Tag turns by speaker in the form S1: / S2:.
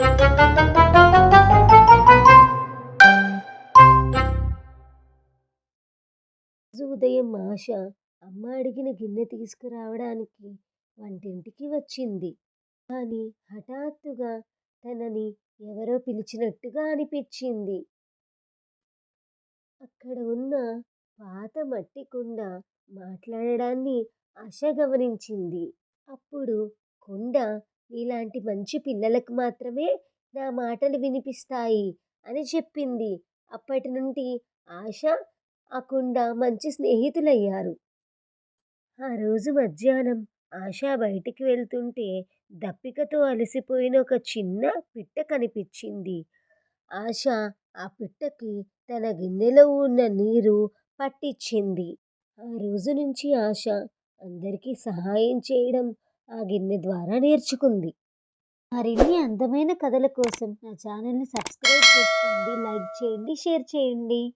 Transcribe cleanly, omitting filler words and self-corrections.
S1: రోజు ఉదయం ఆశ అమ్మ అడిగిన గిన్నె తీసుకురావడానికి వంటింటికి వచ్చింది. కానీ హఠాత్తుగా తనని ఎవరో పిలిచినట్టుగా అనిపించింది. అక్కడ ఉన్న పాత మట్టి కుండ మాట్లాడడాన్ని ఆశ గమనించింది. అప్పుడు కుండ, "నీలాంటి మంచి పిల్లలకు మాత్రమే నా మాటలు వినిపిస్తాయి" అని చెప్పింది. అప్పటి నుండి ఆశ, ఆ కుండ మంచి స్నేహితులయ్యారు. ఆ రోజు మధ్యాహ్నం ఆశ బయటికి వెళ్తుంటే దప్పికతో అలసిపోయిన ఒక చిన్న పిట్ట కనిపించింది. ఆశ ఆ పిట్టకి తన గిన్నెలో ఉన్న నీరు పట్టించింది. ఆ రోజు నుంచి ఆశ అందరికీ సహాయం చేయడం ఆ గిన్నె ద్వారా నేర్చుకుంది. మరిన్ని అందమైన కథల కోసం నా ఛానల్ని సబ్స్క్రైబ్ చేసుకోండి, లైక్ చేయండి, షేర్ చేయండి.